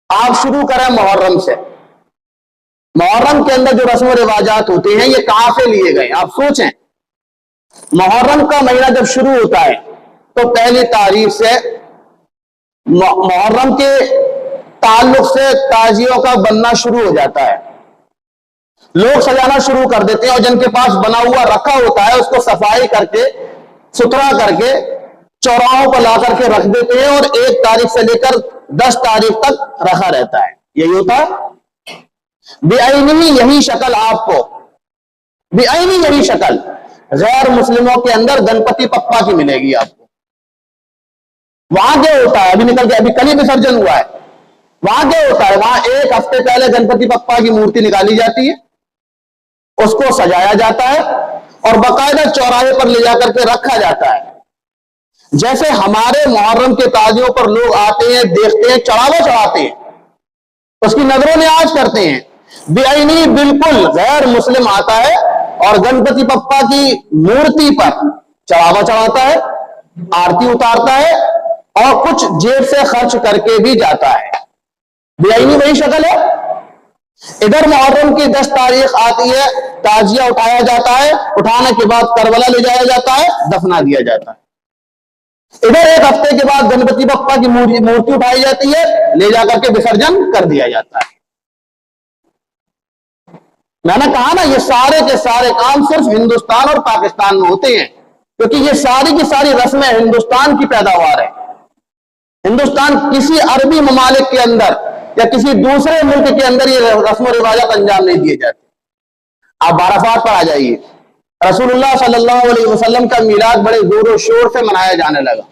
آپ شروع کریں محرم سے. محرم کے اندر جو رسم و رواجات ہوتے ہیں یہ کہاں سے لیے گئے؟ آپ سوچیں. محرم کا مہینہ جب شروع ہوتا ہے تو پہلی تاریخ سے محرم کے تعلق سے تازیوں کا بننا شروع ہو جاتا ہے. لوگ سجانا شروع کر دیتے ہیں اور جن کے پاس بنا ہوا رکھا ہوتا ہے اس کو صفائی کر کے ستھرا کر کے چوراہوں پر لا کر کے رکھ دیتے ہیں اور 1 تاریخ سے لے کر 10 تاریخ تک رکھا رہتا ہے. یہی ہوتا ہے. بعینی یہی شکل آپ کو بعینی یہی شکل غیر مسلموں کے اندر گنپتی پپا کی ملے گی آپ کو. وہاں کیا ہوتا ہے؟ ابھی نکل کے ابھی کل ہی وسرجن ہوا ہے. وہاں کیا ہوتا ہے؟ وہاں 1 ہفتے پہلے گنپتی پپا کی مورتی نکالی جاتی ہے, اس کو سجایا جاتا ہے اور باقاعدہ چوراہے پر لے جا کر کے رکھا جاتا ہے. جیسے ہمارے محرم کے تازیوں پر لوگ آتے ہیں, دیکھتے ہیں, چڑھاوا چڑھاتے ہیں, اس کی نظر و نیاز کرتے ہیں. بعینی بالکل غیر مسلم آتا ہے اور گنپتی پپا کی مورتی پر چڑھاوا چڑھاتا ہے, آرتی اتارتا ہے اور کچھ جیب سے خرچ کر کے بھی جاتا ہے. بعینی وہی شکل ہے. ادھر محرم کی 10 تاریخ آتی ہے, تعزیہ اٹھایا جاتا ہے, اٹھانے کے بعد کربلا لے جایا جاتا ہے, دفنا دیا جاتا ہے. ادھر 1 ہفتے کے بعد گنپتی بپا کی مورتی اٹھائی جاتی ہے, لے جا کر کے وسرجن کر دیا جاتا ہے. میں نے کہا نا یہ سارے کے سارے کام صرف ہندوستان اور پاکستان میں ہوتے ہیں کیونکہ یہ ساری کی ساری رسمیں ہندوستان کی پیداوار ہے. ہندوستان کسی عربی ممالک کے اندر یا کسی دوسرے ملک کے اندر یہ رسم و رواجات انجام نہیں دیے جاتے. آپ عرفات پر آ جائیے. رسول اللہ صلی اللہ علیہ وسلم کا میلاد بڑے زور و شور سے منایا جانے لگا.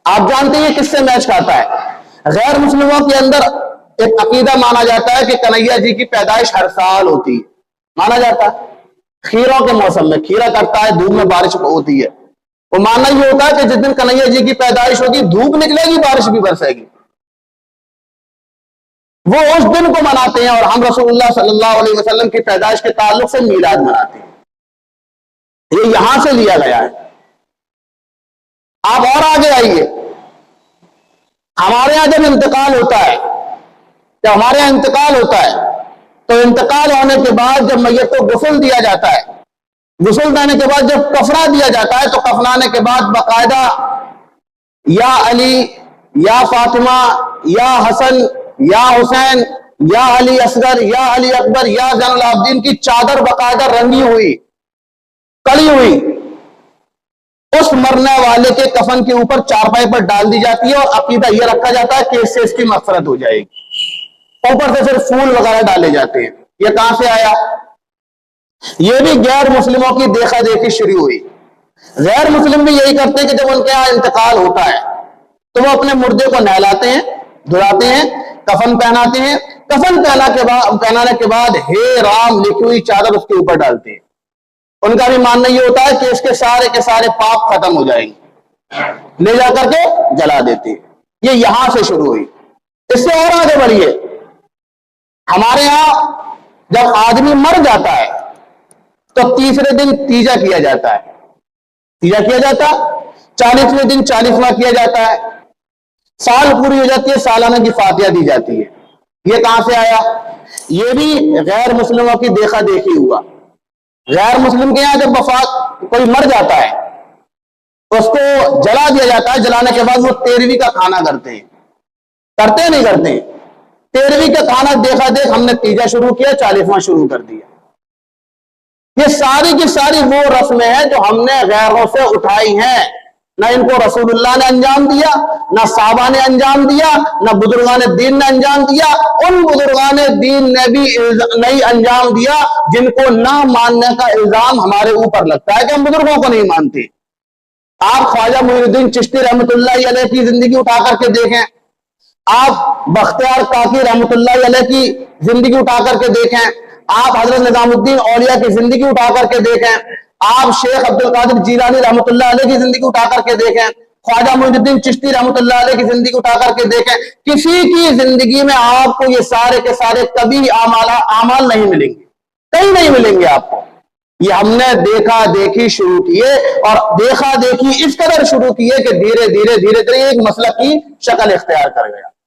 آپ جانتے ہیں کس سے میچ کھاتا ہے؟ غیر مسلموں کے اندر ایک عقیدہ مانا جاتا ہے کہ کنہیا جی کی پیدائش ہر سال ہوتی ہے, مانا جاتا ہے. کھیروں کے موسم میں کھیرا کرتا ہے, دھوپ میں بارش ہوتی ہے. وہ ماننا یہ ہوتا ہے کہ جس دن کنہیا جی کی پیدائش ہوگی دھوپ نکلے گی, بارش بھی برسے گی. وہ اس دن کو مناتے ہیں اور ہم رسول اللہ صلی اللہ علیہ وسلم کی پیدائش کے تعلق سے میلاد مناتے ہیں. یہ یہاں سے لیا گیا ہے. آپ اور آگے آئیے. ہمارے یہاں جب انتقال ہوتا ہے, جب ہمارے یہاں انتقال ہوتا ہے تو انتقال ہونے کے بعد جب میت کو غسل دیا جاتا ہے, غسل دینے کے بعد جب کفنا دیا جاتا ہے تو کفنانے کے بعد باقاعدہ یا علی, یا فاطمہ, یا حسن, یا حسین, یا علی اصغر, یا علی اکبر, یا زین العابدین کی چادر باقاعدہ رنگی ہوئی, کڑی ہوئی اس مرنے والے کے کفن کے اوپر چارپائی پر ڈال دی جاتی ہے اور عقیدہ یہ رکھا جاتا ہے کہ اس سے اس کی مغفرت ہو جائے گی. اوپر سے پھر پھول وغیرہ ڈالے جاتے ہیں. یہ کہاں سے آیا؟ یہ بھی غیر مسلموں کی دیکھا دیکھی شروع ہوئی. غیر مسلم بھی یہی کرتے ہیں کہ جب ان کے یہاں انتقال ہوتا ہے تو وہ اپنے مردے کو نہلاتے ہیں, دھلاتے ہیں, کفن پہناتے ہیں. کفن پہنانے کے بعد ہے رام لکھی ہوئی چادر اس کے اوپر ڈالتے ہیں. ان کا بھی ماننا یہ ہوتا ہے کہ اس کے سارے پاپ ختم ہو جائیں گے, لے جا کر کے جلا دیتے ہیں. یہ یہاں سے شروع ہوئی. اس سے اور آگے بڑھیے. ہمارے ہاں جب آدمی مر جاتا ہے تو تیسرے دن تیجا کیا جاتا ہے. تیجا کیا جاتا ہے, 40ویں دن 40واں کیا جاتا ہے. سال پوری ہو جاتی ہے, سالانہ کی فاتحہ دی جاتی ہے. یہ کہاں سے آیا؟ یہ بھی غیر مسلموں کی دیکھا دیکھی ہوا. غیر مسلم کے یہاں جب وفات کوئی مر جاتا ہے تو اس کو جلا دیا جاتا ہے. جلانے کے بعد وہ 13ویں کا کھانا کرتے ہیں. کرتے نہیں کرتے؟ 13ویں کا کھانا دیکھا دیکھ ہم نے تیجا شروع کیا, 40واں شروع کر دیا. یہ ساری کی ساری وہ رسمیں ہیں جو ہم نے غیروں سے اٹھائی ہیں. نہ ان کو رسول اللہ نے انجام دیا, نہ صحابہ نے انجام دیا, نہ بزرگان دین نے انجام دیا. ان بزرگان دین نے بھی نہیں انجام دیا جن کو نہ ماننے کا الزام ہمارے اوپر لگتا ہے کہ ہم بزرگوں کو نہیں مانتے. آپ خواجہ معین الدین چشتی رحمۃ اللہ علیہ کی زندگی اٹھا کر کے دیکھیں, آپ بختیار کاکی رحمۃ اللہ علیہ کی زندگی اٹھا کر کے دیکھیں, آپ حضرت نظام الدین اولیاء کی زندگی اٹھا کر کے دیکھیں, آپ شیخ عبد القادر جیلانی رحمۃ اللہ علیہ کی زندگی اٹھا کر کے دیکھیں, خواجہ معین الدین چشتی رحمۃ اللہ علیہ کی زندگی اٹھا کر کے دیکھیں. کسی کی زندگی میں آپ کو یہ سارے کے سارے کبھی اعمال نہیں ملیں گے, کہیں نہیں ملیں گے آپ کو. یہ ہم نے دیکھا دیکھی شروع کیے اور دیکھا دیکھی اس قدر شروع کیے کہ دھیرے دھیرے دھیرے دھیرے ایک مسلک کی شکل اختیار کر گیا.